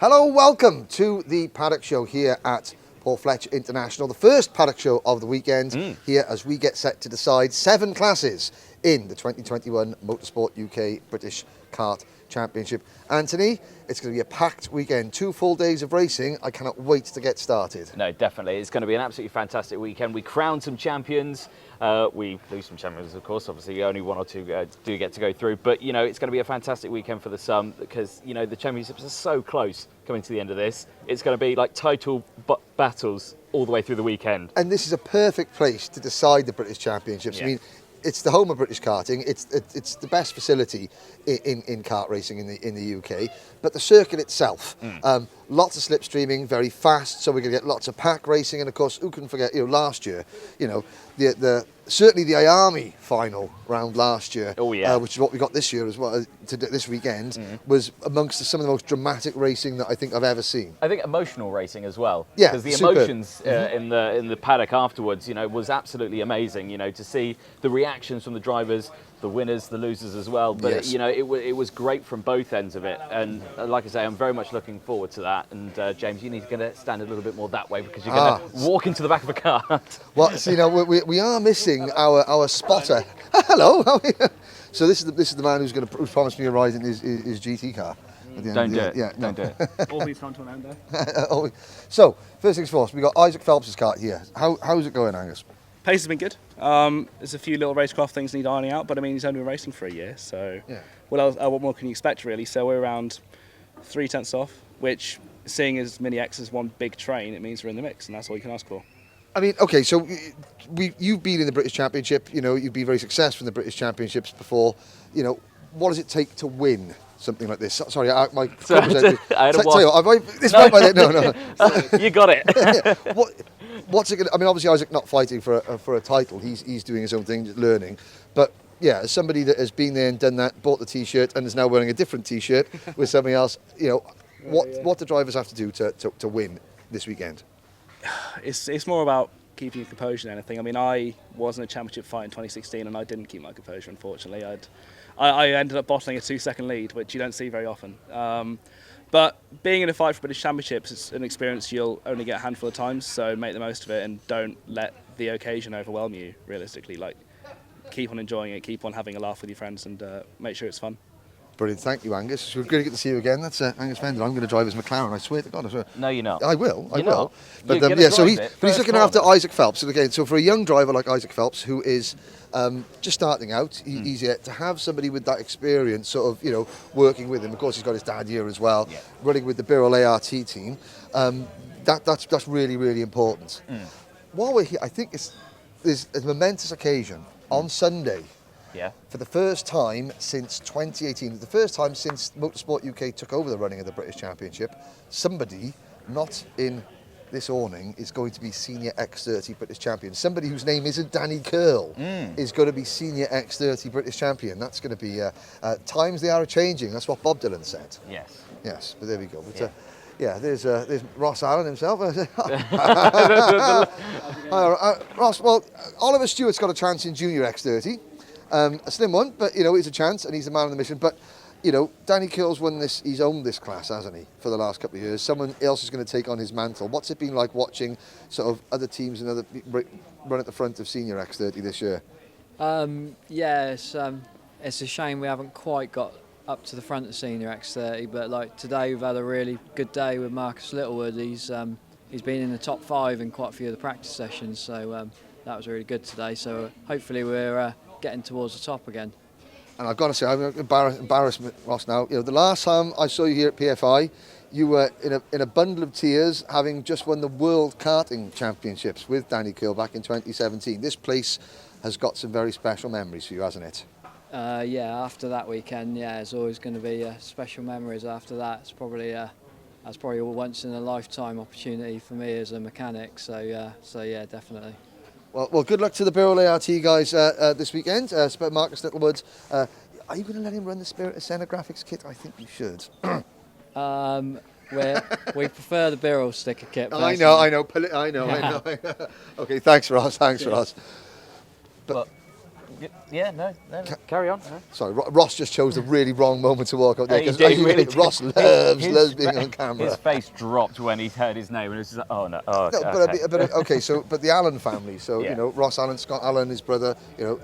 Hello, welcome to the Paddock Show here at Paul Fletcher International, the first Paddock Show of the weekend here as we get set to decide 7 classes in the 2021 Motorsport UK British Kart Championship. Anthony, it's going to be a packed weekend, 2 full days of racing. I cannot wait to get started. No, definitely. It's going to be an absolutely fantastic weekend. We crown some champions. We lose some champions, of course. Obviously, only 1 or 2 do get to go through. But, you know, it's going to be a fantastic weekend for the Sun because, you know, the championships are so close coming to the end of this. It's going to be like title battles all the way through the weekend. And this is a perfect place to decide the British Championships. Yeah. I mean, it's the home of British karting. It's the best facility in kart racing in the UK. But the circuit itself, lots of slipstreaming, very fast. So we're going to get lots of pack racing. And of course, who can forget? You know, last year, you know, certainly the IAMI final round last year, which is what we got this year as well, this weekend, was amongst some of the most dramatic racing that I think I've ever seen. I think emotional racing as well. Yeah, because the superb. emotions in the paddock afterwards, you know, was absolutely amazing. You know, to see the reactions from the drivers, the winners, the losers as well. But Yes. you know, it was great from both ends of it. And like I say, I'm very much looking forward to that. And James, you need to stand a little bit more that way because you're going to walk into the back of a car. Well, so, you know, we are missing our spotter. Hello. How are you? So this is the man who's promised me a ride in his GT car. Don't do it. Yeah, don't do it. All these come to an end. So first things first, we got Isaac Phelps' kart here. How's it going, Angus? Pace has been good. There's a few little racecraft things need ironing out, but I mean, he's only been racing for a year, so what more can you expect, really? So we're around 3/10 off, which, seeing as Mini X is one big train, it means we're in the mix, and that's all you can ask for. I mean, okay, so you've been in the British Championship. You know, you've been very successful in the British Championships before. You know, what does it take to win something like this? Sorry, I had a tell you what, no. You got it. What's it going to? I mean, obviously Isaac not fighting for a title. He's doing his own thing, just learning. But yeah, as somebody that has been there and done that, bought the T-shirt and is now wearing a different T-shirt with something else, you know, what do drivers have to do to win this weekend? It's more about keeping your composure than anything. I mean, I was in a championship fight in 2016, and I didn't keep my composure, unfortunately. I ended up bottling a 2-second lead, which you don't see very often. But being in a fight for British Championships is an experience you'll only get a handful of times, so make the most of it and don't let the occasion overwhelm you, realistically. Like, keep on enjoying it, keep on having a laugh with your friends, and make sure it's fun. Brilliant, thank you, Angus. We're going to get to see you again. That's Angus Fender. I'm going to drive his McLaren. I swear to God. I swear. No, you're not. I will. I You're will. not. But yeah, so he's looking after Isaac Phelps. And again, so for a young driver like Isaac Phelps, who is just starting out, he's yet to have somebody with that experience, sort of, you know, working with him. Of course, he's got his dad here as well, running with the Birrell ART team. That's really, really important. While we're here, I think there's a momentous occasion on Sunday. Yeah. For the first time since 2018, the first time since Motorsport UK took over the running of the British Championship, somebody not in this awning is going to be Senior X30 British Champion. Somebody whose name isn't Danny Curl is going to be Senior X30 British Champion. That's going to be, times they are changing. That's what Bob Dylan said. Yes. Yes, but there we go. But, there's Ross Allen himself. Ross, well, Oliver Stewart's got a chance in Junior X30. A slim one, but, you know, it's a chance, and he's the man on the mission. But, you know, Danny Curl's he's owned this class, hasn't he, for the last couple of years. Someone else is going to take on his mantle. What's it been like watching sort of other teams and other run at the front of Senior X30 this year? It's a shame we haven't quite got up to the front of Senior X30, but like today we've had a really good day with Marcus Littlewood. He's been in the top 5 in quite a few of the practice sessions, so that was really good today. So hopefully we're getting towards the top again. And I've got to say, I'm embarrassed, Ross, now. You know, the last time I saw you here at PFI, you were in a bundle of tears, having just won the World Karting Championships with Danny Curl back in 2017. This place has got some very special memories for you, hasn't it? After that weekend, it's always going to be special memories after that. It's probably that's probably a once in a lifetime opportunity for me as a mechanic. So definitely. Well, good luck to the Birrell ART guys this weekend. Marcus Littlewood, are you going to let him run the Spirit of Senna graphics kit? I think you should. We prefer the Birrell sticker kit. I know. Okay, thanks, Ross. Ross. But Yeah, no, carry on. No. Sorry, Ross just chose the really wrong moment to walk up there. He 'Cause did, as you really know, Ross loves being on camera. His face dropped when he heard his name, and it was just like, oh no, oh, No, okay. but the Allen family. So Yeah. you know, Ross Allen, Scott Allen, his brother. You know,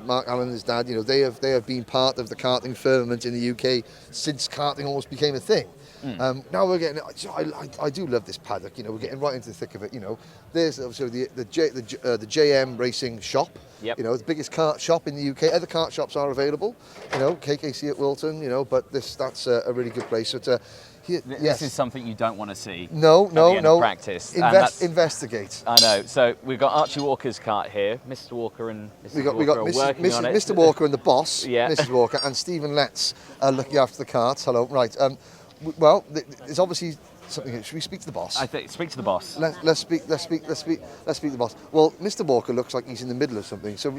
Mark Allen, his dad. You know, they have been part of the karting firmament in the UK since karting almost became a thing. Now we're getting. I do love this paddock. You know, we're getting right into the thick of it. You know, there's obviously the JM Racing shop. Yep. You know, the biggest kart shop in the UK. Other kart shops are available. You know, KKC at Wilton. You know, but that's a really good place. So This is something you don't want to see. No. At the end of practice. And that's- Investigate. I know. So we've got Archie Walker's kart here. Mr. Walker and Mrs. We got Walker are working on it. Mr. Walker and the boss, Yeah. Mrs. Walker, and Stephen Letts looking after the carts. Hello, right. Well, there's obviously something here. Should we speak to the boss? I think speak to the boss. Let's speak to the boss. Well, Mr. Walker looks like he's in the middle of something. So,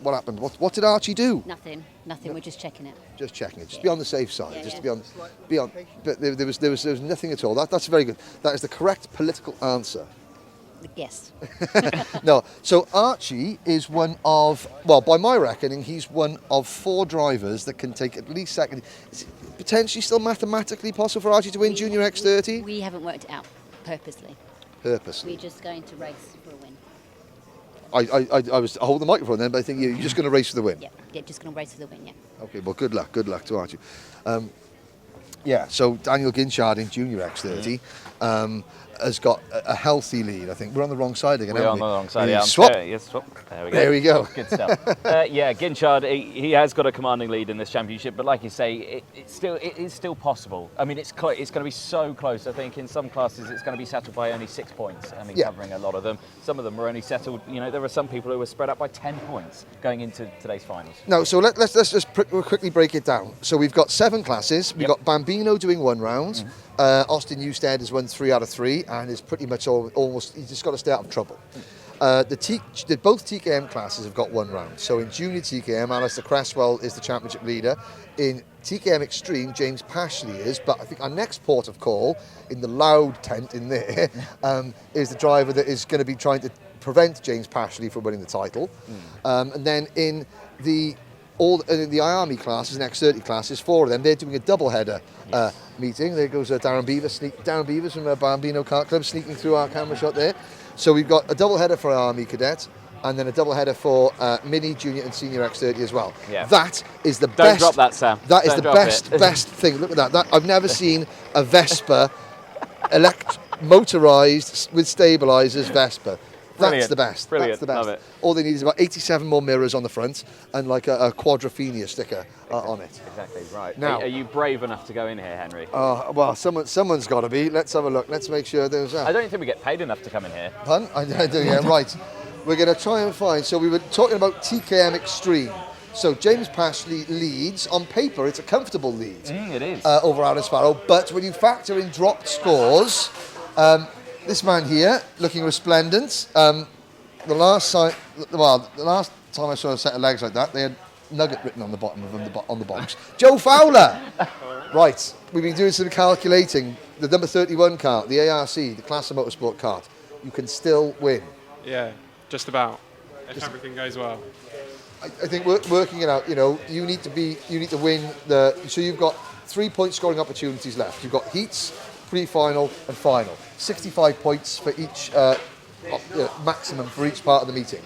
what happened? What did Archie do? Nothing. We're just checking it. Just checking it. Just be on the safe side. Yeah, just yeah. to be on. But there was nothing at all. That's very good. That is the correct political answer. Yes. No, so Archie is one of, well, by my reckoning, he's one of 4 drivers that can take at least second. Is it potentially still mathematically possible for Archie to win Junior X30? We haven't worked it out purposely. Purposely. We're just going to race for a win. I was holding the microphone then, but I think you're just going to race for the win. Yeah, just going to race for the win, yeah. Okay, well, good luck to Archie. Yeah, so Daniel Ginchard in Junior X30 has got a healthy lead, I think. We're on the wrong side again, We're haven't on we? the wrong side. We Yeah, swap. Yes, swap. There we go. There we go. Good stuff. Yeah, Ginchard, he has got a commanding lead in this championship, but like you say, it is still possible. I mean, it's going to be so close. I think in some classes it's going to be settled by only 6 points. I mean, Yeah. covering a lot of them. Some of them were only settled. You know, there are some people who were spread up by 10 points going into today's finals. No, so let's just quickly break it down. So we've got 7 classes. We've Yep. got Bambino doing 1 round. Austin Newstead has won 3 out of 3 and is pretty much almost, he's just got to stay out of trouble. Both TKM classes have got 1 round. So in Junior TKM, Alistair Cresswell is the championship leader. In TKM Extreme, James Pashley is, but I think our next port of call in the loud tent in there is the driver that is going to be trying to prevent James Pashley from winning the title. And then in the IARMY classes and X30 classes, 4 of them, they're doing a double header meeting. There goes Darren Beavers from Bambino Kart Club sneaking through our camera shot there. So we've got a double header for Army Cadet and then a double header for Mini, Junior and Senior X30 as well. Yeah. That is the Don't best. drop that, Sam. That is Don't the drop best thing. Look at that. I've never seen a Vespa motorised with stabilisers Vespa. That's Brilliant. the best. Brilliant. That's the best. Love it. All they need is about 87 more mirrors on the front and like a Quadrophenia sticker on it. Exactly, right. Now- Are you brave enough to go in here, Henry? Well, someone's got to be. Let's have a look. Let's make sure there's. I don't think we get paid enough to come in here. Pun? I do, yeah, right. We're going to try and find. So we were talking about TKM Extreme. So James Pashley leads. On paper, it's a comfortable lead It is. over Alan Sparrow. But when you factor in dropped scores, this man here, looking resplendent. The last time I saw a set of legs like that, they had Nugget written on the bottom of them, on the box. Joe Fowler! Right, we've been doing some calculating. The number 31 kart, the ARC, the Class of Motorsport kart, you can still win. Yeah, just about. If everything goes well. I think working it out, you need to win so you've got 3-point scoring opportunities left. You've got heats, pre-final and final. 65 points for each, maximum for each part of the meeting.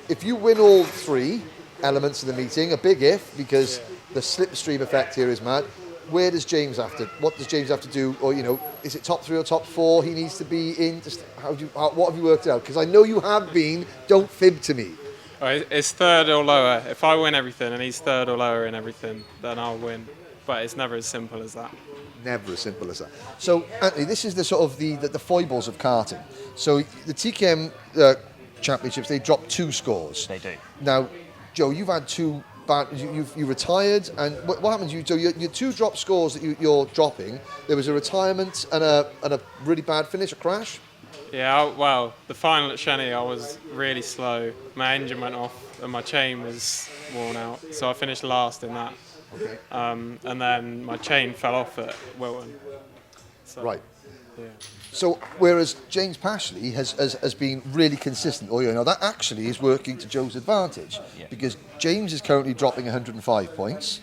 If you win all 3 elements of the meeting, a big if, because the slipstream effect here is mad. What does James have to do? Or, is it top 3 or top 4 he needs to be in? Just what have you worked out? Because I know you have been, don't fib to me. Well, it's 3rd or lower. If I win everything and he's 3rd or lower in everything, then I'll win. But it's never as simple as that. Never as simple as that. So, Anthony, this is the sort of the foibles of karting. So the TKM championships, they drop 2 scores. They do. Now, Joe, you've had 2 bad. You retired, and what happened? So your 2 drop scores that you're dropping. There was a retirement and a really bad finish, a crash. Yeah, well, the final at Shenny, I was really slow. My engine went off and my chain was worn out, so I finished last in that. Okay. And then my chain fell off at Wilton. So. Right. Yeah. So whereas James Pashley has been really consistent all year, now that actually is working to Joe's advantage because James is currently dropping 105 points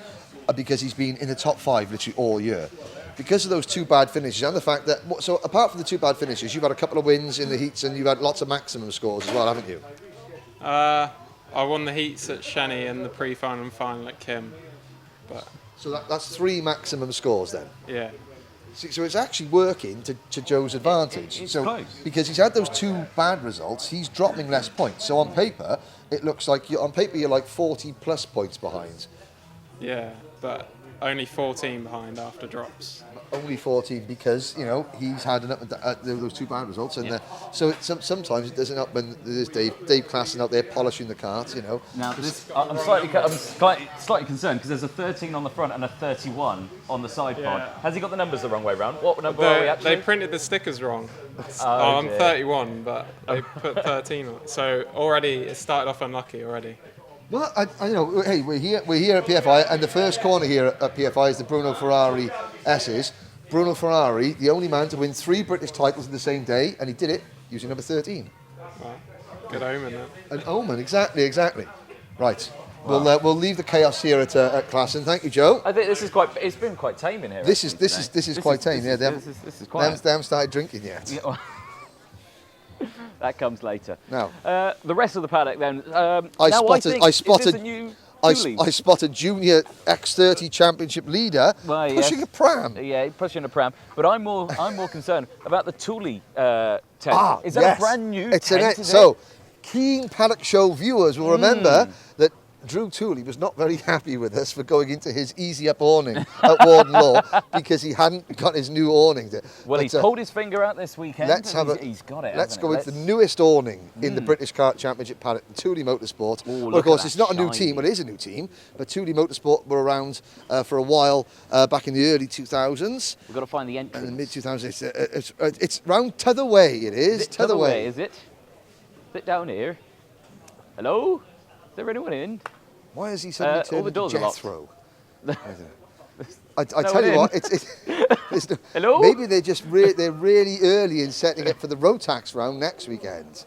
because he's been in the top 5 literally all year. Because of those 2 bad finishes and the fact that, so apart from the 2 bad finishes, you've had a couple of wins in the heats and you've had lots of maximum scores as well, haven't you? I won the heats at Shenny and the pre-final and final at Kim. But So that's 3 maximum scores then. yeah. So it's actually working to Joe's advantage. It's so close. Because he's had those 2 bad results, he's dropping less points. So on paper, it looks like you're like 40 plus points behind. Yeah, but only 14 behind after drops. Only 14 because he's had those 2 bad results, and so sometimes it doesn't help when there's Dave Classen out there polishing the cart. Now, I'm slightly concerned because there's a 13 on the front and a 31 on the side pod. Has he got the numbers the wrong way round? What number are we actually? They printed the stickers wrong. Oh, I'm dear. 31, but they put 13 on it. So already it started off unlucky already. Well, I know. Hey, we're here at PFI, and the first corner here at PFI is the Bruno Ferrari S's. Bruno Ferrari, the only man to win 3 British titles in the same day, and he did it using number 13. Wow. Good omen, that. An omen, exactly. Right. Wow. We'll leave the chaos here at Classen. Thank you, Joe. I think it's been quite tame in here. This is quite tame. Yeah, they haven't started drinking yet. Yeah, well, that comes later. Now, the rest of the paddock then. I Thule. I spotted junior X30 championship leader pushing a pram. Yeah, pushing a pram. But I'm more concerned about the Thule tent. Is that yes. a brand new it's tent? So, keen Paddock Show viewers will remember that Drew Tooley was not very happy with us for going into his easy up awning at Warden Law because he hadn't got his new awning. Well, he's pulled his finger out this weekend. He's got it. Let's go into the newest awning in the British Kart Championship paddock, Thule Motorsport. Well, of course, it's not a new team. Well, it is a new team, but Thule Motorsport were around for a while back in the early 2000s. We've got to find the entrance. And the mid 2000s. It's round T'other Way. It is T'other Way. Is it? Sit down here. Hello? Is there anyone in? Why has he suddenly turned into Jethro? I No tell you one what, it's Hello? Maybe they're really early in setting up for the road tax round next weekend.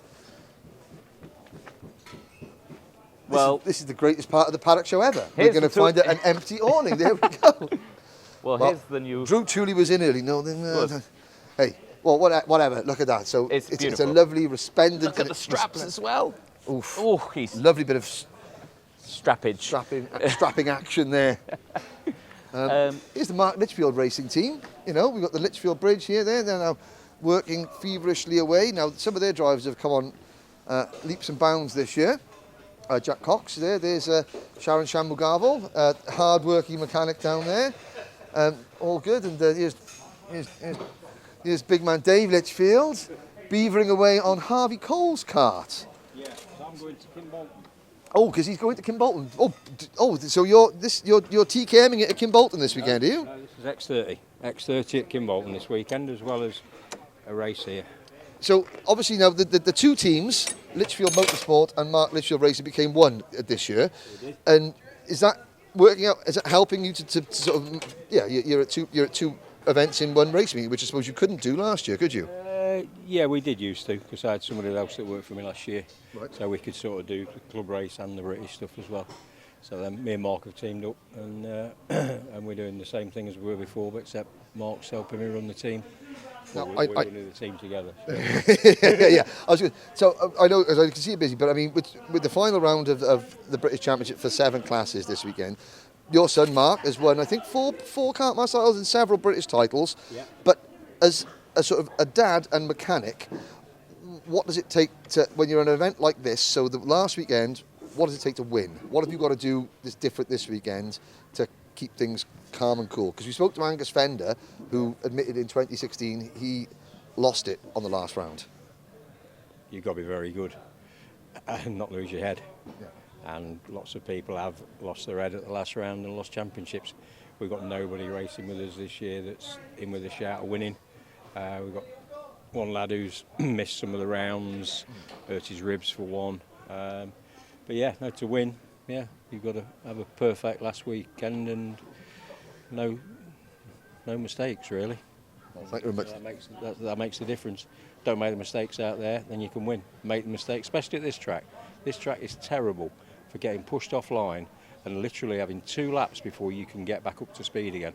Well, this is the greatest part of the paddock show ever. We're going to find an empty awning. There we go. Well, here's the new. Drew Tooley was in early. No, then. Hey, well, whatever. Look at that. So it's a lovely, resplendent. Look at the straps as well. Oof. Oh, he's lovely bit of strapping action there. Here's the Mark Litchfield racing team. We've got the Litchfield Bridge here. They're now working feverishly away. Now, some of their drivers have come on leaps and bounds this year. Jack Cox there. There's Sharon Shammugavel, hard-working mechanic down there. All good. And here's big man Dave Litchfield, beavering away on Harvey Cole's kart. Yeah, I'm going to Kimbolton. Oh, because he's going to Kimbolton. So you're TKMing it at Kimbolton this weekend, are you? No, this is X30 at Kimbolton this weekend, as well as a race here. So obviously now the 2 teams, Litchfield Motorsport and Mark Litchfield Racing, became one this year. And is that working out? Is it helping you to sort of? Yeah, you're at 2 events in one race meeting, which I suppose you couldn't do last year, could you? Yeah, we did used to, because I had somebody else that worked for me last year. Right. So we could sort of do the club race and the British stuff as well. So then me and Mark have teamed up, and and we're doing the same thing as we were before, but except Mark's helping me run the team. No, we're doing the team together. So. yeah. So I know, as I can see you're busy, but I mean, with the final round of the British Championship for 7 classes this weekend, your son Mark has won, I think, 4 kart master titles and several British titles. Yeah. But as a sort of a dad and mechanic, what does it take to, when you're at an event like this, so the last weekend, what does it take to win? What have you got to do that's different this weekend to keep things calm and cool? Because we spoke to Angus Fender, who admitted in 2016 he lost it on the last round. You've got to be very good and not lose your head. Yeah. And lots of people have lost their head at the last round and lost championships. We've got nobody racing with us this year that's in with a shout of winning. We've got one lad who's missed some of the rounds, hurt his ribs for one. But yeah, no, to win, yeah, you've got to have a perfect last weekend and no mistakes really. Thank you very much. That makes the difference. Don't make the mistakes out there, then you can win. Make the mistakes, especially at this track. This track is terrible for getting pushed offline and literally having 2 laps before you can get back up to speed again.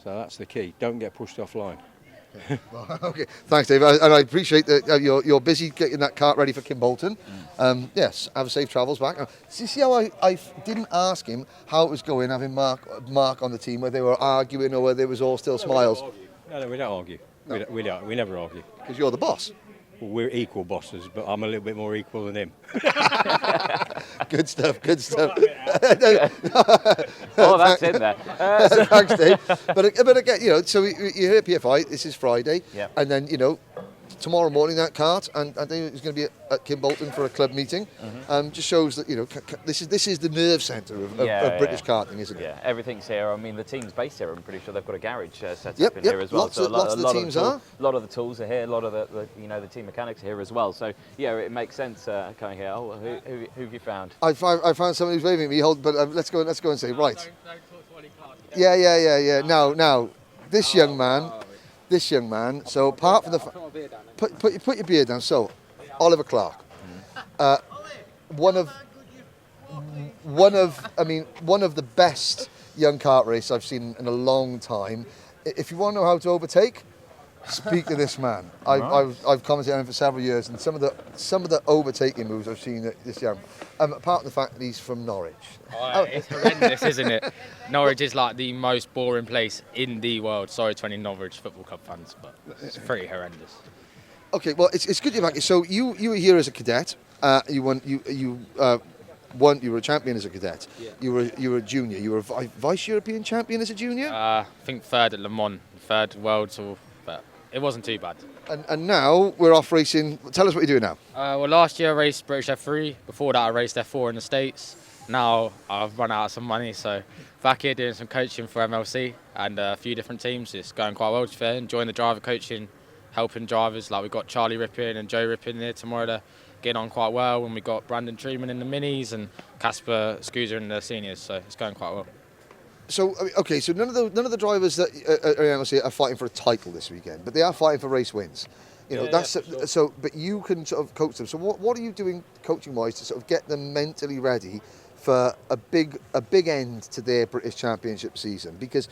So that's the key. Don't get pushed offline. Okay, thanks, Dave. And I appreciate that you're busy getting that cart ready for Kim Bolton. Yes, have safe travels back. See how I didn't ask him how it was going, having Mark on the team, whether they were arguing or whether it was all still smiles. No, we don't argue. We never argue. Because you're the boss. Well, we're equal bosses, but I'm a little bit more equal than him. Good stuff, good stuff. Oh, that's in there. Thanks, Dave. But again, so you're here at PFI, this is Friday, and then, tomorrow morning that cart, and I think it's going to be at Kim Bolton for a club meeting. Just shows that this is the nerve centre of British karting, isn't it? Yeah, everything's here. I mean, the team's based here. I'm pretty sure they've got a garage set up in Yep. here as well. Lots of the teams are. A lot of the tools are here. A lot of the team mechanics are here as well. So yeah, it makes sense coming here. Oh, who have you found? I found somebody who's waving at me. But let's go and say right. Yeah. Now, this young man. So apart from the put your beard down. So, Oliver Clark, one of the best young kart race I've seen in a long time. If you want to know how to overtake, speak to this man. I've commented on him for several years, and some of the overtaking moves I've seen this young. Apart from the fact that he's from Norwich. It's horrendous, isn't it? Norwich is like the most boring place in the world. Sorry to any Norwich Football Club fans, but it's pretty horrendous. Okay, well, it's good to be back. So you were here as a cadet. You won. You were a champion as a cadet. Yeah. You were a junior. You were a vice European champion as a junior. I think 3rd at Le Mans, 3rd world tour, but it wasn't too bad. And now we're off racing. Tell us what you're doing now. Well, last year I raced British F3. Before that I raced F4 in the States. Now I've run out of some money, so back here doing some coaching for MLC and a few different teams. It's going quite well, to be fair. Enjoying the driver coaching, helping drivers. Like we've got Charlie Rippin and Joe Rippin there tomorrow to get on quite well. And we've got Brandon Truman in the minis and Casper Scuser in the seniors, so it's going quite well. So okay, so none of the drivers that are in MLC are fighting for a title this weekend, but they are fighting for race wins. Sure. So. But you can sort of coach them. So what are you doing coaching wise to sort of get them mentally ready for a big end to their British Championship season? Because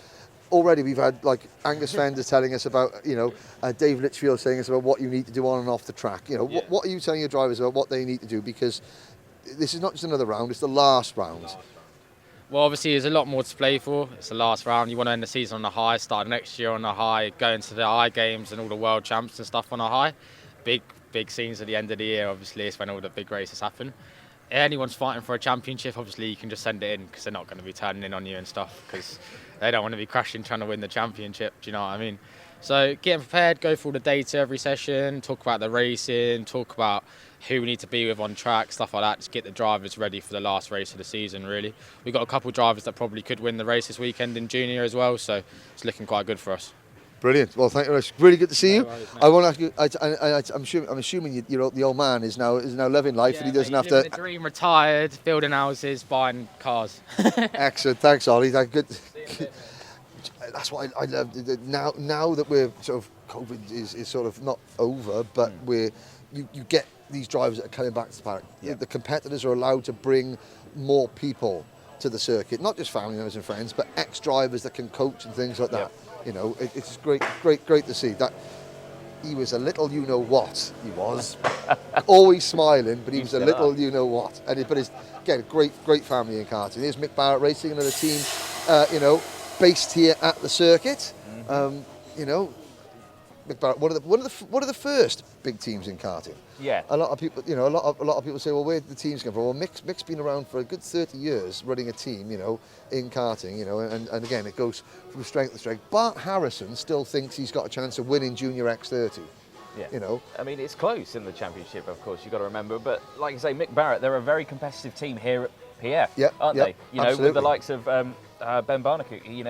already we've had like Angus Fender telling us about Dave Litchfield saying us about what you need to do on and off the track. What are you telling your drivers about what they need to do? Because this is not just another round; it's the last round. Well, obviously, there's a lot more to play for. It's the last round. You want to end the season on a high, start next year on a high, go into the I Games and all the world champs and stuff on a high. Big scenes at the end of the year, obviously, it's when all the big races happen. If anyone's fighting for a championship, obviously, you can just send it in because they're not going to be turning in on you and stuff because they don't want to be crashing trying to win the championship. Do you know what I mean? So getting prepared, go through all the data every session, talk about the racing, talk about who we need to be with on track, stuff like that. Just get the drivers ready for the last race of the season, really. We've got a couple of drivers that probably could win the race this weekend in junior as well, so it's looking quite good for us. Brilliant. Well, thank you very much. Really good to see you. I want to ask you. I'm assuming the old man is now loving life, and he doesn't have to. Living the dream, retired, building houses, buying cars. Excellent. Thanks, Ollie. That's good. That's what I love. Now that we're sort of COVID is sort of not over, but you get these drivers that are coming back to the paddock. Yeah. The competitors are allowed to bring more people to the circuit, not just family members and friends, but ex-drivers that can coach and things like that. It's great to see that. He was a little you-know-what, he was. Always smiling, but he was a little you-know-what. But it's, again, great family in karting. Here's Mick Barrett Racing, another team, based here at the circuit. Mick Barrett, one of the first big teams in karting. Yeah. A lot of people, a lot of people say, well, where did the teams come from? Well, Mick's been around for a good 30 years running a team, in karting, and again, it goes from strength to strength. Bart Harrison still thinks he's got a chance of winning Junior X30. Yeah. I mean, it's close in the championship, of course, you've got to remember. But like you say, Mick Barrett, they're a very competitive team here at PF, aren't they? Absolutely. With the likes of Ben Barnacle, he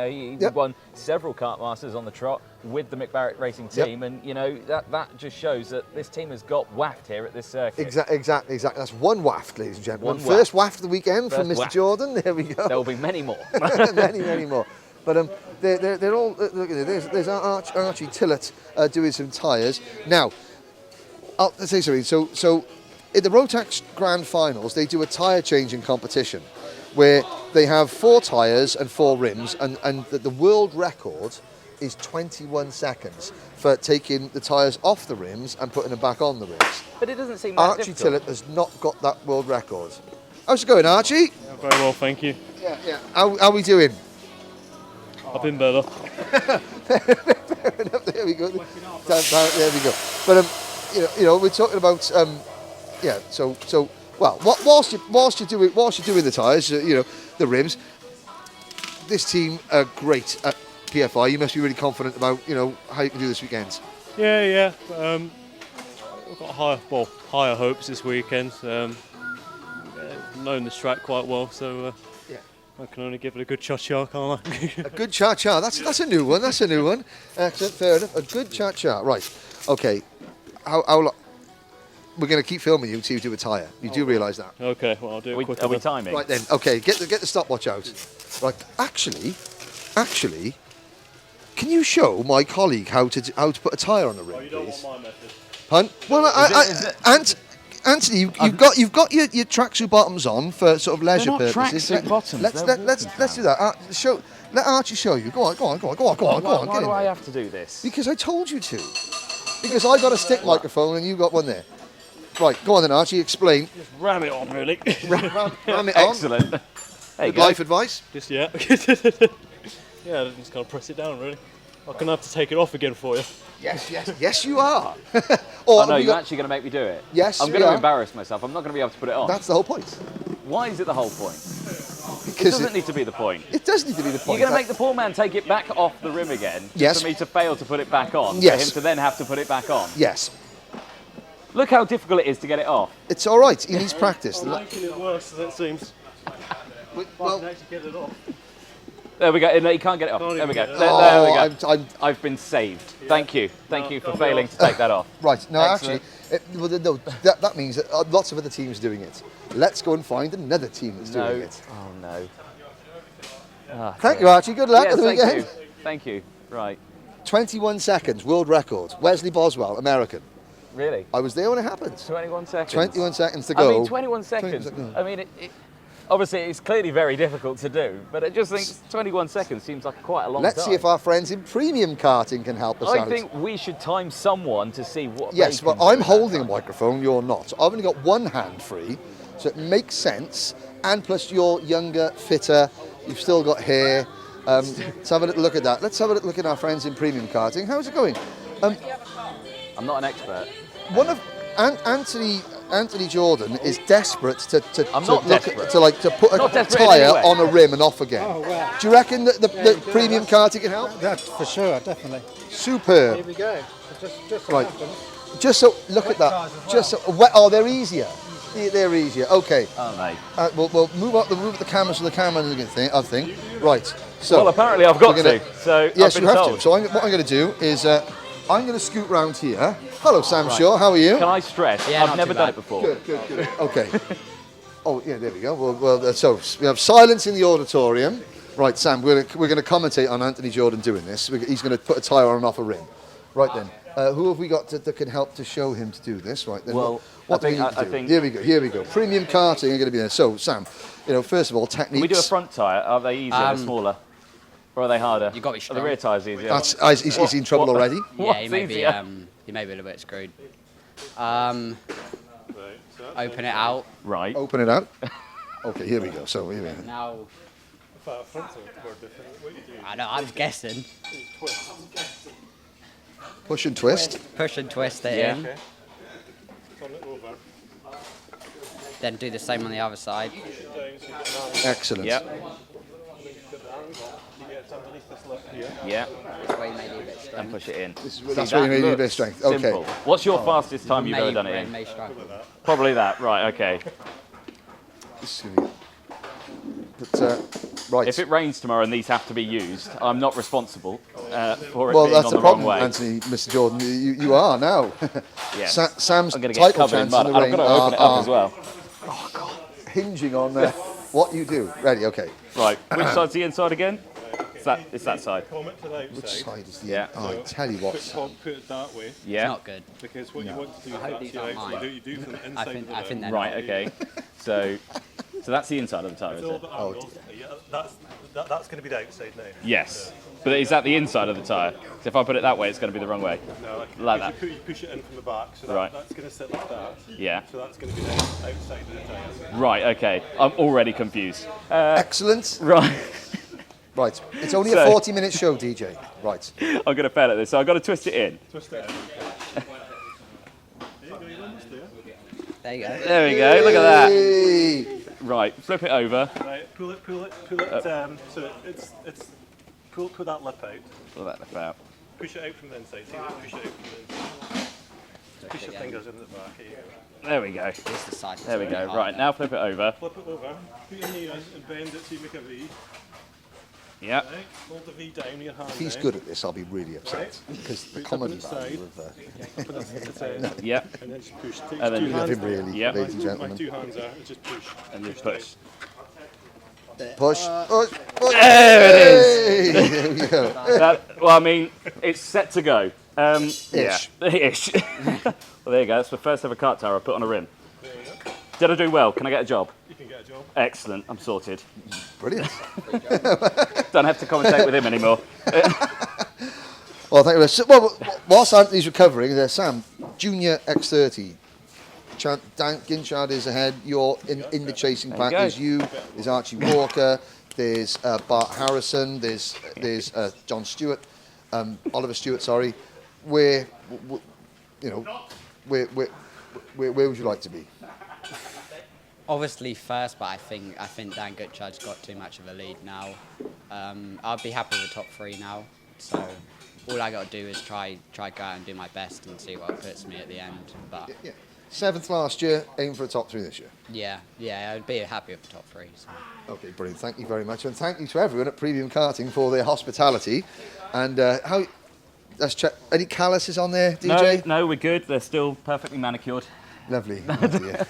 won several kart masters on the trot with the Mick Barrett Racing team, and that just shows that this team has got waft here at this circuit. Exactly. That's one waft, ladies and gentlemen. First waft of the weekend from Mr. Jordan. There we go. There will be many more. many more. But they're all. Look at it. There's Archie Tillett doing some tyres now. I'll say something. So in the Rotax Grand Finals, they do a tyre changing competition where they have 4 tyres and 4 rims, and the world record is 21 seconds for taking the tyres off the rims and putting them back on the rims. But it doesn't seem that Archie difficult. Tillett has not got that world record. How's it going, Archie? Yeah, very well, thank you. Yeah. How are we doing? I've been better. Fair enough. There we go. There we go. But you know, we're talking about yeah. So well, whilst you're doing the tyres, you know, the rims. This team are great at PFI. You must be really confident about, you know, how you can do this weekend. Yeah. I've got higher hopes this weekend. Known this track quite well, so Yeah. I can only give it a good cha-cha, can't I? A good cha-cha. That's a new one. Excellent. Fair enough. A good cha-cha. Right. Okay. How long? We're going to keep filming you until you do a tyre. You do realise that? Okay, well, I'll do it quicker. Are we then. timing? Right then. Okay. Get the stopwatch out. Right. Actually, can you show my colleague how to put a tyre on a rim, Oh, you don't please? want my method? Hun? Well, Anthony, you've got your tracksuit bottoms on for sort of leisure They're not purposes. tracksuit bottoms, Let's they're let's do that. Let Archie show you. Go on. Why Get do in I there. have to do this? Because I told you to. Because I got a stick microphone and you got one there. Right, go on then, Archie. Explain. Just ram it on, really. Ram it on. Excellent. There you Good go. life advice. Just yeah. Yeah, just kind of press it down, really. I'm gonna have to take it off again for you. Yes, you are. Oh no, you're actually going to make me do it? Yes, I'm we going to are. embarrass myself. I'm not going to be able to put it on. That's the whole point. Why is it the whole point? It Because doesn't need to be the point. it does need to be the point. You're going to make the poor man take it back off the rim again just Yes. for me to fail to put it back on, Yes. for him to then have to put it back on. Yes, Look how difficult it is to get it off. it's all right. He needs practice. I'm making it worse than it seems. I Well, can actually get it off. There we go. No, you can't get it off. Can't There we go. even There, get there we oh, go. I'm I've been saved. Thank you. Thank you for can't failing be to take that off. right. No, Excellent. that means that lots of other teams are doing it. Let's go and find another team that's No. doing it. Oh no. Ah, Thank dear. you, Archie. Good luck Yes, at the thank weekend. you. Thank you. Right. 21 seconds, world record. Wesley Boswell, American. Really? I was there when it happened. 21 seconds. 21 seconds to go. I mean, 21 seconds. I mean, obviously, it's clearly very difficult to do, but I just think 21 seconds seems like quite a long Let's time. see if our friends in premium karting can help us I out. think we should time someone to see what. Yes, they well, can do I'm in holding that a time. microphone, you're not. I've only got one hand free, so it makes sense. And plus, you're younger, fitter, you've still got hair. Let's have a little look at that. Let's have a little look at our friends in premium karting. How's it going? I'm not an expert. One of Anthony Jordan is desperate to I'm not desperate. to put a Not desperate in tyre any way. on a rim and off again. Oh, wow. Do you reckon that the premium karting can help? That's for sure, definitely. Superb. Here we go. Just Right. happens. Just so look at that. tyres as Just so oh, they're easier. They're easier. Okay. Oh, mate. We'll move up the camera so the camera doesn't get I think. Right. So. Well, apparently I've got we're gonna- to. So Yes, I've you been have told. to. So what I'm going to do is I'm going to scoot round here. Hello, Sam Shaw. How are you? Can I stress? Yeah, I've not never too done bad. it before. Good. Okay. Oh yeah, there we go. Well, so we have silence in the auditorium. Right, Sam. We're going to commentate on Anthony Jordan doing this. He's going to put a tyre on and off a rim. Right then. Who have we got that can help to show him to do this? Right then. Well, what I do we think- need to I do? think- Here we go. Premium karting are going to be there. So, Sam, first of all, techniques. Can we do a front tyre? Are they easier or smaller? Or are they harder? You've got to be Are strong. the rear tyres easier? Is he in trouble What- already? Yeah, What's you may be easier? a little bit screwed. Open it out. Right. Open it out. Okay, here we go. So here we go. Now. I know. I'm guessing. Push and twist. Push and twist it Yeah. in. Then do the same on the other side. Excellent. Yep. Yeah. This way you may need a bit of And strength. push it in. That's See, where you that may need a looks bit of strength. Okay. simple. What's your fastest time you've ever done it in? May struggle. Probably that. Right. Okay. This is gonna be- But, right. If it rains tomorrow and these have to be used, I'm not responsible for it Well, being that's on the the wrong problem, way. Anthony, Mr. Jordan. You are now. Yes. Sam's I'm going to get title covered in chance mud. in And the I've rain got to open it up as well. hinging on what you do. Ready? Okay. Right. Which side's the inside again? It's that side. Comment to the outside. Which side is the? Yeah. Oh, I tell you what. Put it that way. Yeah. Not good. Because what you want to do is I hope that's these the aren't outside. mine. You do from the I inside think, to the I think they're Right. not. Okay. So that's the inside of the tyre, is It's all it? the angles. Yeah, that's going to be the outside now. Yes. But is that the inside of the tyre? So if I put it that way, it's going to be the wrong way. No, Like that. You push it in from the back, so Right. that's going to sit like that. Yeah. So that's going to be the outside of the tyre. Right. Okay. I'm already confused. Excellent. Right. Right. It's only So- a 40-minute show, DJ. Right. I'm going to fail at this, so I've got to twist it in. Twist it in. There you go, you're almost there. There you go. There we go. Look at that. Hey. Right. Flip it over. Right, pull it. So it's pull that lip out. Pull that lip out. Push it out from the inside. See, push it out from the inside. Push your fingers in the back. Here you go. There we go. It's the side. There we go. Right. Now flip it over. Flip it over. Put your knee in and bend it so you make a V. Yep. Right. Hold the V down with your hand. If he's down. good at this, I'll be really upset Right. because the Put it comedy up on its value side. of Up on its side. Yep. And then just push. Take And then two you love hands him really, Yep. ladies and My gentlemen. two hands are and just push. And you push. Push. There it is. Hey, there we go. Well, I mean, it's set to go. Ish. Yeah. Ish. Well, there you go. That's the first ever kart tower I put on a rim. Did I do well? Can I get a job? You can get a job. Excellent. I'm sorted. Brilliant. Don't have to commentate with him anymore. Well, thank you very much. So, well, whilst Anthony's recovering, there's Sam, Junior X30. Dan Ginchard is ahead. You're in the chasing There pack. you go. There's you. There's Archie Walker. There's Bart Harrison. There's John Stewart, Oliver Stewart. Sorry. Where would you like to be? Obviously first, but I think Dan Gutchard's got too much of a lead now. I'll be happy with the top 3 now. So all I got to do is try go out and do my best and see what puts me at the end. But Yeah. 7th last year, aim for a top 3 this year. yeah, I'd be happy with the top 3. So. Okay, brilliant. Thank you very much, and thank you to everyone at Premium Karting for their hospitality. And let's check. Any calluses on there, DJ? No, we're good. They're still perfectly manicured. Lovely. Oh, dear.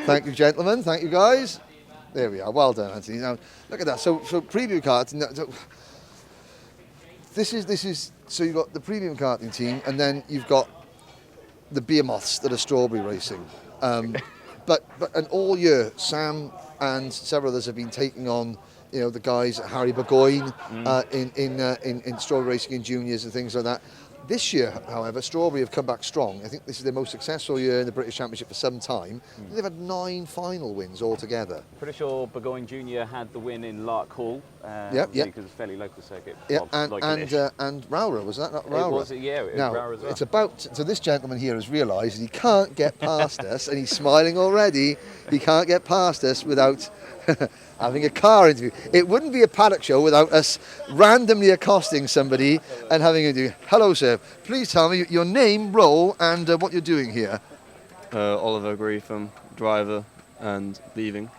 Thank you, gentlemen. Thank you, guys. There we are. Well done, Anthony. Now, look at that. So Premium Karting. This is. So you've got the Premium Karting team, and then you've got the behemoths that are Strawberry Racing. But all year, Sam and several others have been taking on, the guys, Harry Burgoyne, in Strawberry Racing in juniors and things like that. This year, however, Strawberry have come back strong. I think this is their most successful year in the British Championship for some time. They've had 9 final wins altogether. Pretty sure Burgoyne Jr. had the win in Lark Hall. Yep. Because it's a fairly local circuit. Yeah, Well, and Rowra, was that not Rowra? It was, yeah, it was now, Rowra as well. it's about, so this gentleman here has realised that he can't get past us, and he's smiling already. He can't get past us without having a car interview. It wouldn't be a Paddock show without us randomly accosting somebody and having a do. Hello, sir. Please tell me your name, role, and what you're doing here. Oliver Greetham, driver and leaving.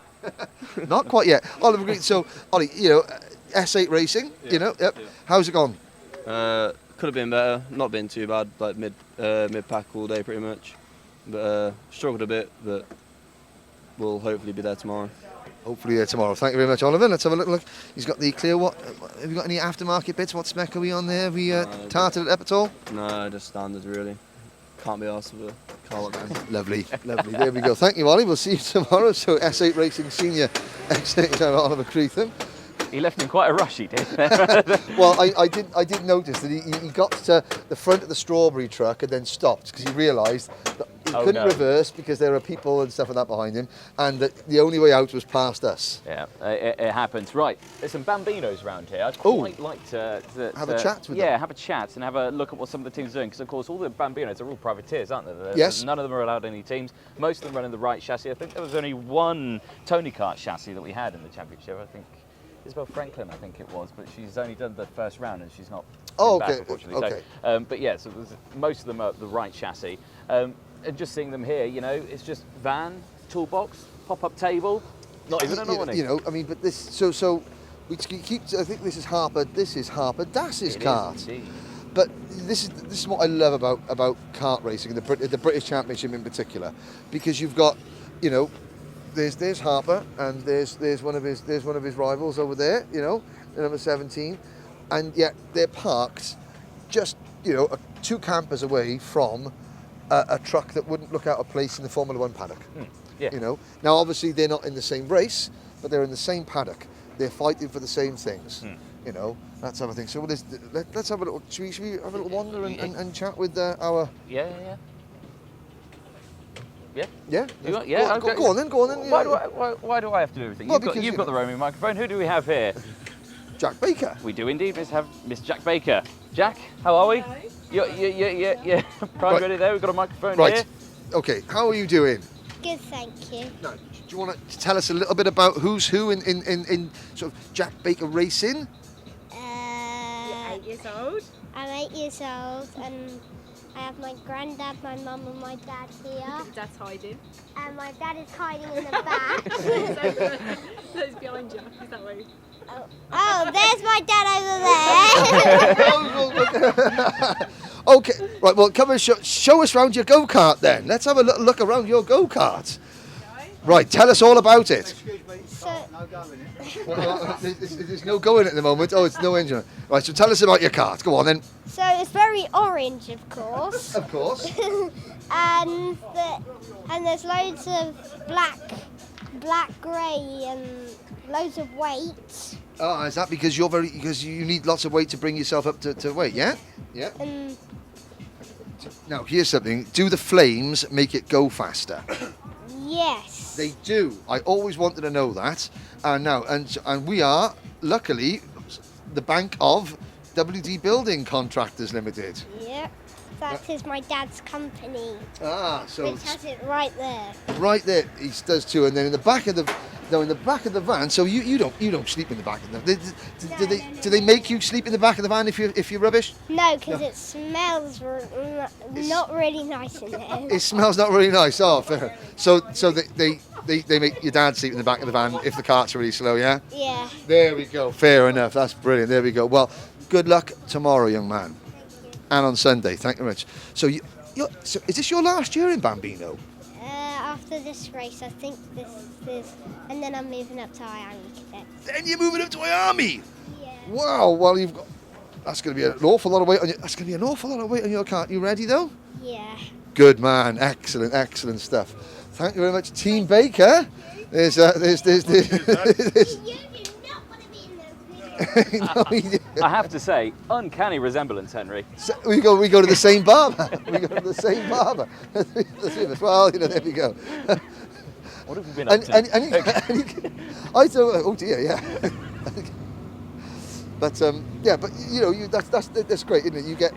Not quite yet. Oliver Green. So, Ollie, S8 Racing. Yeah. Yep. Yeah. How's it gone? Could have been better. Not been too bad. Like mid pack all day pretty much. But struggled a bit. But we'll hopefully be there tomorrow. Hopefully tomorrow. Thank you very much, Oliver. Let's have a little look. He's got the clear. What? Have you got any aftermarket bits? What spec are we on there? Have we tarted it up at all? No, just standard really. Can't be asked with a car like that. Lovely, lovely. There we go. Thank you, Ollie. We'll see you tomorrow. So S8 Racing Senior X8 driver Oliver Creetham. He left in quite a rush, he did. Well, I did notice that he got to the front of the Strawberry truck and then stopped because he realised that he couldn't reverse because there were people and stuff like that behind him, and that the only way out was past us. Yeah, it happens. Right, there's some Bambinos around here. I'd quite like to have a chat with them. Yeah, have a chat and have a look at what some of the teams are doing, because of course all the Bambinos are all privateers, aren't they? Yes. None of them are allowed any teams. Most of them running the right chassis. I think there was only one Tony Kart chassis that we had in the championship. I think Isabel Franklin, I think it was, but she's only done the first round and she's not been back, unfortunately. Okay. So, but yeah, so most of them are the right chassis. And just seeing them here, it's just van, toolbox, pop-up table, not even an awning. I mean, but this, so we keep. I think this is Harper Dass's kart. Indeed. But this is what I love about kart racing, the British Championship in particular, because you've got, there's Harper, and there's one of his rivals over there, you know, the number 17, and yet they're parked just, you know, 2 campers away from a truck that wouldn't look out of place in the Formula One paddock. Yeah. You know, now obviously they're not in the same race, but they're in the same paddock. They're fighting for the same things. You know, that type of thing. So let's have a little. Should we have a little wander and chat with our? Yeah. Yeah. Go on then. Why do I have to do everything? Well, You've got the roaming microphone. Who do we have here? Jack Baker. We do indeed. Miss Jack Baker. Jack, how are we? Yeah. Prime ready there. We've got a microphone here. Okay. How are you doing? Good, thank you. Now, do you want to tell us a little bit about who's who in sort of Jack Baker racing? You're 8 years old. I'm 8 years old, and I have my granddad, my mum, and my dad here. Dad's hiding. And my dad is hiding in the back. So he's behind you. Is that way? Oh, there's my dad over there. Okay, right, well, come and show us around your go-kart then. Let's have a little look around your go-kart. Right, tell us all about it. There's no going at the moment. Oh, it's no engine. Right, so tell us about your kart. Go on then. So it's very orange, of course. Of course. and there's loads of black, grey, and loads of weight. Oh, is that because because you need lots of weight to bring yourself up to weight? Yeah. Yeah. Now here's something. Do the flames make it go faster? Yes. They do. I always wanted to know that. And we are luckily the bank of WD Building Contractors Limited. Yep. That is my dad's company. So which has it right there. Right there, he does too. And then in the back of the van. So you don't sleep in the back of the. Do they make you sleep in the back of the van if you're rubbish? No, because it smells not really nice in there. It smells not really nice. Oh, fair. So they make your dad sleep in the back of the van if the cart's really slow. Yeah. Yeah. There we go. Fair enough. That's brilliant. There we go. Well, good luck tomorrow, young man. And on Sunday. Thank you very much. So, so is this your last year in Bambino? After this race, I think this, and then I'm moving up to Army Cadet. Then you're moving up to Army? Yeah. Wow. Well, that's going to be an awful lot of weight on you. That's going to be an awful lot of weight on your cart. You ready though? Yeah. Good man. Excellent stuff. Thank you very much, Team Baker. There's No, I have to say, uncanny resemblance, Henry. So we go to the same barber. Well, there we go. What have you been up to? I thought, oh dear, yeah. But that's great, isn't it? You get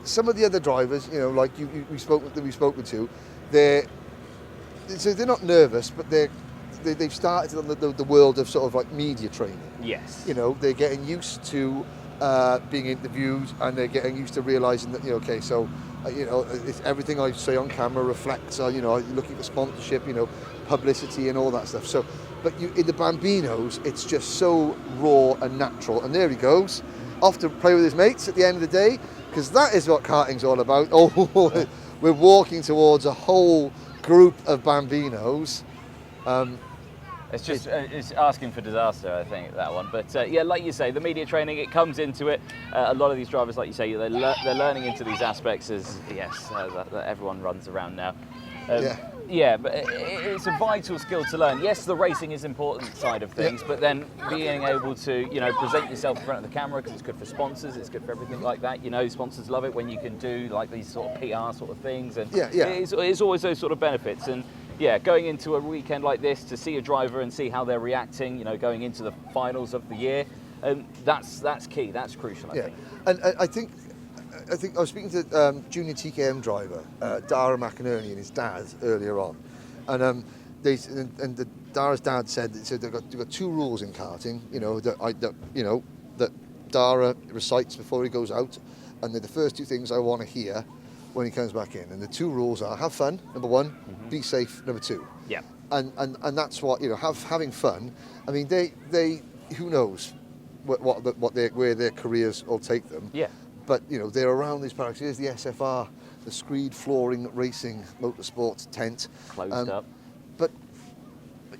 some of the other drivers, like we spoke to, they're not nervous, but they've started on the world of sort of like media training. Yes. They're getting used to being interviewed, and they're getting used to realising that it's everything I say on camera reflects. Looking for sponsorship, publicity, and all that stuff. So, but in the Bambinos, it's just so raw and natural. And there he goes, off to play with his mates at the end of the day, because that is what karting's all about. Oh, we're walking towards a whole group of Bambinos. It's asking for disaster, I think, that one. But like you say, the media training, it comes into it. A lot of these drivers, like you say, they're learning into these aspects that everyone runs around now. But it's a vital skill to learn. Yes, the racing is important side of things, but then being able to, present yourself in front of the camera, because it's good for sponsors, it's good for everything like that. Sponsors love it when you can do like these sort of PR sort of things, and it's always those sort of benefits. And going into a weekend like this to see a driver and see how they're reacting, going into the finals of the year, that's key. That's crucial. I think. And I think I was speaking to junior TKM driver Dara McInerney and his dad earlier on, and Dara's dad said they've got 2 rules in karting. That Dara recites before he goes out, and they're the first 2 things I want to hear when he comes back in. And the 2 rules are: have fun, number 1; be safe, number 2. Yeah. And that's what having fun. I mean, they who knows where their careers will take them. Yeah. But they're around these parks. Here's the SFR, the Screed Flooring Racing Motorsport tent. Closed up. But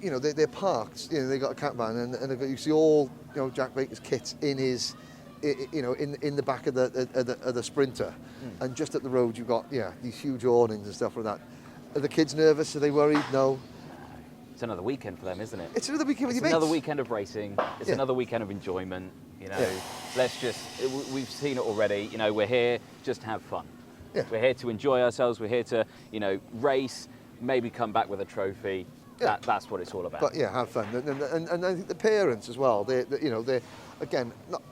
you know, they're parked. You know, they got a camper van, and you see all, you know, Jack Baker's kit in his, you know, in the back of the Sprinter, and just up the road you've got these huge awnings and stuff like that. Are the kids nervous? Are they worried? No. It's another weekend for them, isn't it? It's another weekend with your It's another mates. weekend of racing. It's another weekend of enjoyment. You know, we've seen it already. You know, we're here just to have fun. Yeah. We're here to enjoy ourselves. We're here to, you know, race, maybe come back with a trophy. Yeah. That's what it's all about. But yeah, have fun, and I think the parents as well. They're again, not,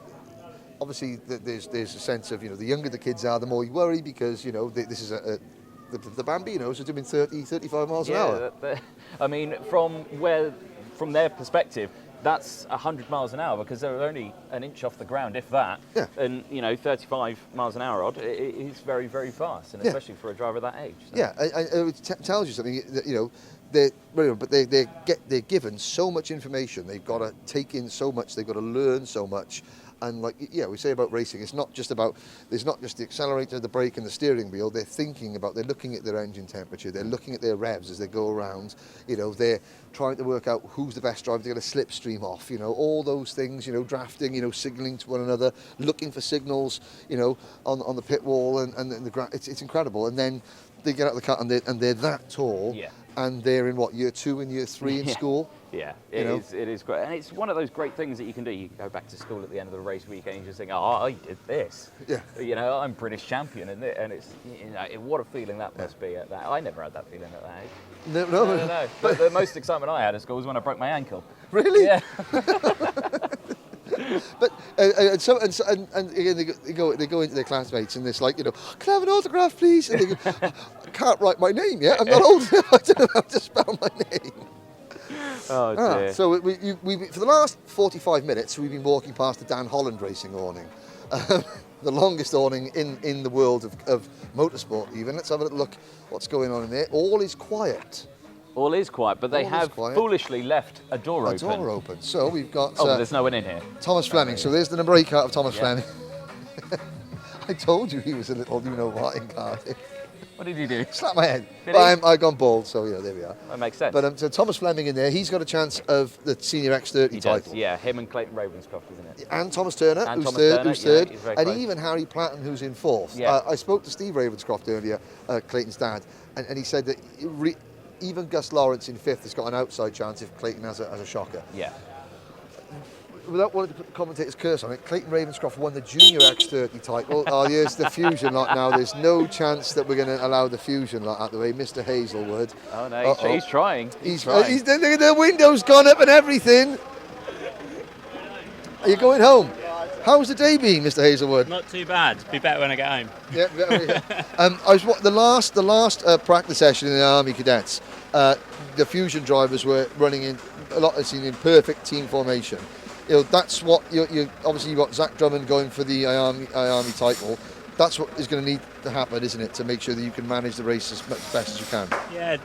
obviously there's a sense of, you know, the younger the kids are, the more you worry, because, you know, this is the Bambinos are doing 30, 35 miles an hour. I mean, from their perspective, that's 100 miles an hour, because they're only an inch off the ground, if that. Yeah. And, you know, 35 miles an hour odd, it is very, very fast, and especially for a driver that age. So. Yeah, it tells you something that, you know, they're given so much information. They've got to take in so much. They've got to learn so much. And like, we say about racing, it's not just about, there's not just the accelerator, the brake and the steering wheel. They're looking at their engine temperature. They're looking at their revs as they go around. You know, they're trying to work out who's the best driver to get a slipstream off. You know, all those things, you know, drafting, you know, signalling to one another, looking for signals, you know, on the pit wall and the ground. It's incredible. And then they get out of the car and they're that tall. Yeah. And they're in what, year 2 and year 3 in school? Yeah, it is great. And it's one of those great things that you can do. You can go back to school at the end of the race weekend and you just think, oh, I did this. Yeah. You know, I'm British champion, and it's, you know, what a feeling that must be at that. I never had that feeling at that age. No. But the most excitement I had at school was when I broke my ankle. Really? Yeah. But and again they go into their classmates and it's like, you know, can I have an autograph, please? And they go, I can't write my name yet. I'm not old enough. I don't know how to spell my name. Oh dear. So we for the last 45 minutes we've been walking past the Dan Holland racing awning, the longest awning in the world of motorsport. Even let's have a little look what's going on in there. All is quiet. All is quiet, but they have foolishly left a door open. So we've got. Oh, there's no one in here. Thomas Fleming. So there's the number 8 car of Thomas Fleming. I told you he was a little, you know what, in Cardiff. What did he do? Slap my head. Did But I've gone bald, so yeah, there we are. That makes sense. But so Thomas Fleming in there, he's got a chance of the senior X30 he title. does, yeah, him and Clayton Ravenscroft, isn't it? And Thomas Turner, who's third, and even Harry Platten, who's in 4th. Yeah. I spoke to Steve Ravenscroft earlier, Clayton's dad, and he said that even Gus Lawrence in 5th has got an outside chance if Clayton has a shocker. Yeah. Without wanting to put the commentator's curse on it, Clayton Ravenscroft won the Junior X30 title. Oh, here's the Fusion lot now. There's no chance that we're going to allow the Fusion lot out the way. Mr. Hazelwood. Oh, no, he's trying. Look at the window's gone up and everything. Are you going home? How's the day been, Mr. Hazelwood? Not too bad. Be better when I get home. Yeah. I was the last practice session in the Army Cadets. The Fusion drivers were running in a lot of in perfect team formation. You know, that's what you obviously you've got Zach Drummond going for the Army title. That's what is going to need to happen, isn't it, to make sure that you can manage the race as best as you can.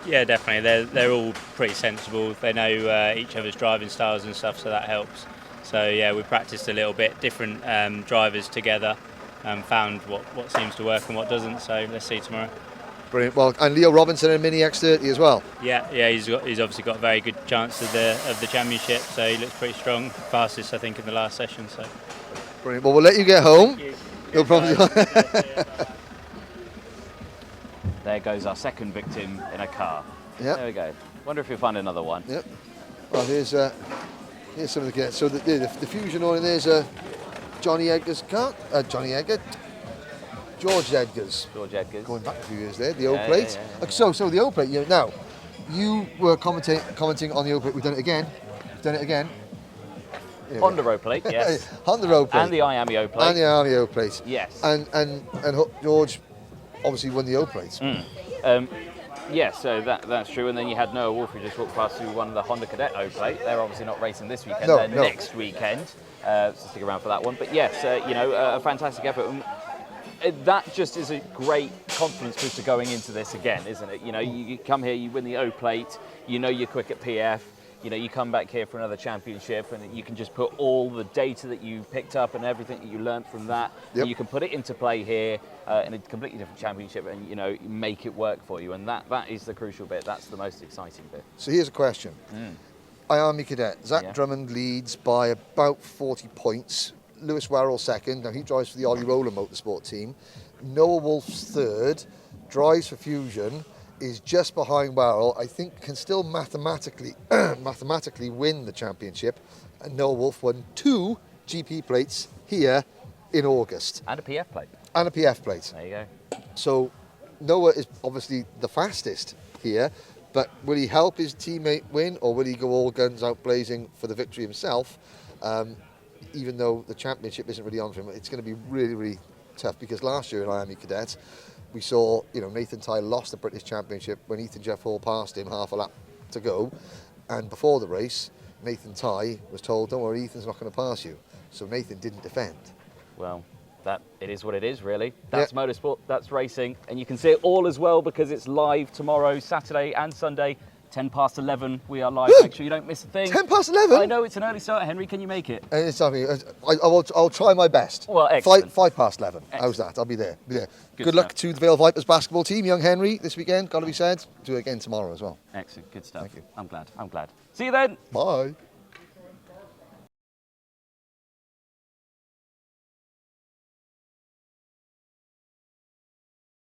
Yeah, definitely. They're all pretty sensible. They know each other's driving styles and stuff, so that helps. So yeah, we practiced a little bit, different drivers together, and found what seems to work and what doesn't. So let's see tomorrow. Brilliant. Well, and Leo Robinson in a Mini X30 as well. Yeah, he's obviously got a very good chance of the championship. So he looks pretty strong, fastest I think in the last session. So brilliant. Well, we'll let you get home. Thank you. No problem. There goes our second victim in a car. Yep. There we go. Wonder if we'll find another one. Yep. Well, here's some of the kids. So the Fusion on, there's Johnny Edgar's car. George Edgar's. Going back a few years there, the O plate. Yeah. So the O plate. Now, you were commenting on the O plate. We've done it again. Honda O plate, yes. Honda O plate. And the Miami O plate. And the Miami O plate. Yes. And George obviously won the O plates. Yes, so that's true. And then you had Noah Wolf, who just walked past, who won the Honda Cadet O plate. They're obviously not racing this weekend. They're next weekend. So stick around for that one. But yes, a fantastic effort. That just is a great confidence booster going into this again, isn't it? You know, you come here, you win the O plate, you know you're quick at PF, you know, you come back here for another championship and you can just put all the data that you picked up and everything that you learned from that, and you can put it into play here in a completely different championship and, you know, make it work for you. And that is the crucial bit. That's the most exciting bit. So here's a question. Army Cadet. Zach Yeah. Drummond leads by about 40 points. Lewis Werrell second. Now he drives for the Ollie Roller Motorsport team. Noah Wolf's third. Drives for Fusion. Is just behind Werrell. I think can still mathematically win the championship. And Noah Wolf won 2 GP plates here in August. And a PF plate. And a PF plate. There you go. So Noah is obviously the fastest here, but will he help his teammate win, or will he go all guns out blazing for the victory himself? Even though the championship isn't really on for him, it's going to be really, really tough, because last year in Miami Cadets, we saw, Nathan Ty lost the British Championship when Ethan Jeff Hall passed him half a lap to go, and before the race, Nathan Ty was told, don't worry, Ethan's not going to pass you. So Nathan didn't defend. Well, it is what it is, really. That's motorsport, that's racing, and you can see it all as well because it's live tomorrow, Saturday and Sunday, 10 past 11. We are live. Make sure you don't miss a thing. 10 past 11? I know it's an early start. Henry, can you make it? It's something. I'll try my best. Well, excellent. 5 past 11. How's that? I'll be there. Good luck stuff. to the Vale Vipers basketball team, young Henry, this weekend. Got to be said. Do it again tomorrow as well. Excellent. Good stuff. Thank you. I'm glad. See you then. Bye.